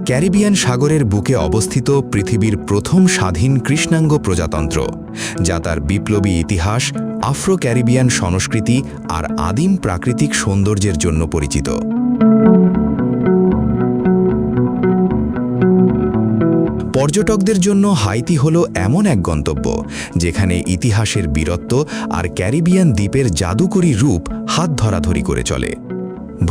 Caribbean সাগরের বুকে অবস্থিত পৃথিবীর প্রথম স্বাধীন কৃষ্ণাঙ্গ প্রজাতন্ত্র, যা তার বিপ্লবী ইতিহাস, আফ্রো ক্যারিবিয়ান সংস্কৃতি আর আদিম প্রাকৃতিক সৌন্দর্যের জন্য পরিচিত। পর্যটকদের জন্য হাইতি হল এমন এক গন্তব্য যেখানে ইতিহাসের বীরত্ব আর ক্যারিবিয়ান দ্বীপের জাদুকরী রূপ হাত ধরাধরি করে চলে।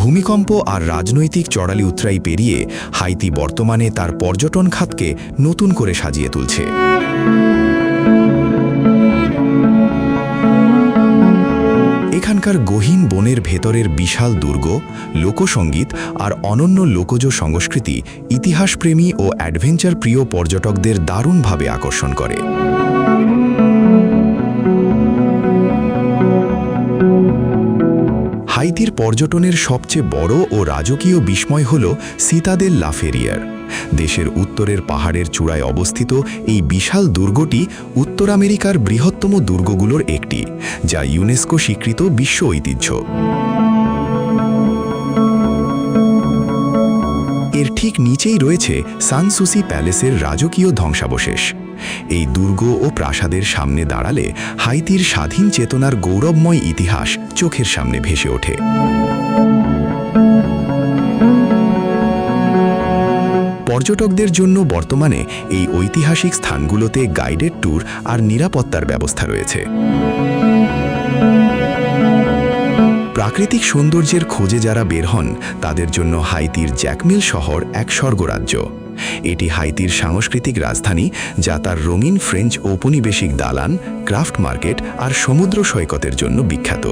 ভূমিকম্প আর রাজনৈতিক চড়ালি উতরাই পেরিয়ে হাইতি বর্তমানে তার পর্যটন খাতকে নতুন করে সাজিয়ে তুলছে। এখানকার গহীন বনের ভেতরের বিশাল দুর্গ, লোকসঙ্গীত আর অনন্য লোকজ সংস্কৃতি ইতিহাসপ্রেমী ও অ্যাডভেঞ্চার প্রিয় পর্যটকদের দারুণভাবে আকর্ষণ করে। হাইতির পর্যটনের সবচেয়ে বড় ও রাজকীয় বিস্ময় হল সিতাদেল লা ফেরিয়ার। দেশের উত্তরের পাহাড়ের চূড়ায় অবস্থিত এই বিশাল দুর্গটি উত্তর আমেরিকার বৃহত্তম দুর্গগুলোর একটি, যা ইউনেস্কো স্বীকৃত বিশ্ব ঐতিহ্য। এর ঠিক নিচেই রয়েছে সান সুসি প্যালেসের রাজকীয় ধ্বংসাবশেষ। এই দুর্গ ও প্রাসাদের সামনে দাঁড়ালে হাইতির স্বাধীন চেতনার গৌরবময় ইতিহাস চোখের সামনে ভেসে ওঠে। পর্যটকদের জন্য বর্তমানে এই ঐতিহাসিক স্থানগুলোতে গাইডেড ট্যুর আর নিরাপত্তার ব্যবস্থা রয়েছে। প্রাকৃতিক সৌন্দর্যের খোঁজে যারা বের হন তাদের জন্য হাইতির জ্যাকমিল শহর এক স্বর্গরাজ্য। এটি হাইতির সাংস্কৃতিক রাজধানী, যা তার রঙিন ফ্রেঞ্চ ঔপনিবেশিক দালান, ক্রাফট মার্কেট আর সমুদ্র সৈকতের জন্য বিখ্যাত।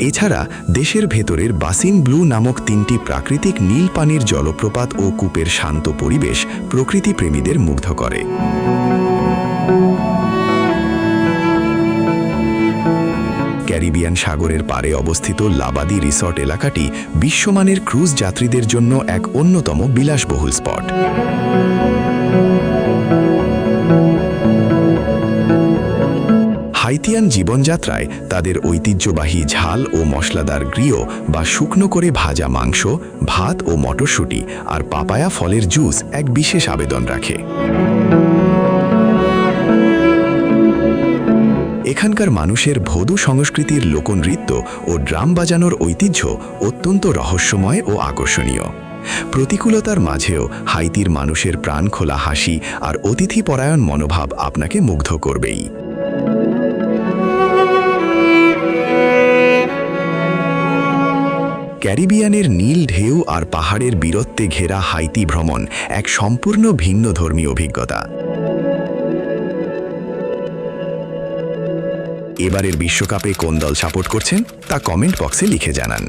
এছাড়া দেশের ভেতরের বাসিন ব্লু নামক 3টি প্রাকৃতিক নীল পানির জলপ্রপাত ও কূপের শান্ত পরিবেশ প্রকৃতিপ্রেমীদের মুগ্ধ করে। ক্যারিবিয়ান সাগরের পাড়ে অবস্থিত লাবাদি রিসর্ট এলাকাটি বিশ্বমানের ক্রুজ যাত্রীদের জন্য এক অন্যতম বিলাসবহুল স্পট। হাইতিয়ান জীবনযাত্রায় তাদের ঐতিহ্যবাহী ঝাল ও মশলাদার গ্রিও বা শুকনো করে ভাজা মাংস, ভাত ও মটরশুঁটি আর পাপায়া ফলের জুস এক বিশেষ আবেদন রাখে। এখানকার মানুষের ভোদু সংস্কৃতির লোকনৃত্য ও ড্রাম বাজানোর ঐতিহ্য অত্যন্ত রহস্যময় ও আকর্ষণীয়। প্রতিকূলতার মাঝেও হাইতির মানুষের প্রাণখোলা হাসি আর অতিথিপরায়ণ মনোভাব আপনাকে মুগ্ধ করবেই। ক্যারিবিয়ানের নীল ঢেউ আর পাহাড়ের বীরত্বে ঘেরা হাইতি ভ্রমণ এক সম্পূর্ণ ভিন্ন ধর্মীয় অভিজ্ঞতা। এবারের বিশ্বকাপে কোন দল সাপোর্ট করছেন তা কমেন্ট বক্সে লিখে জানান।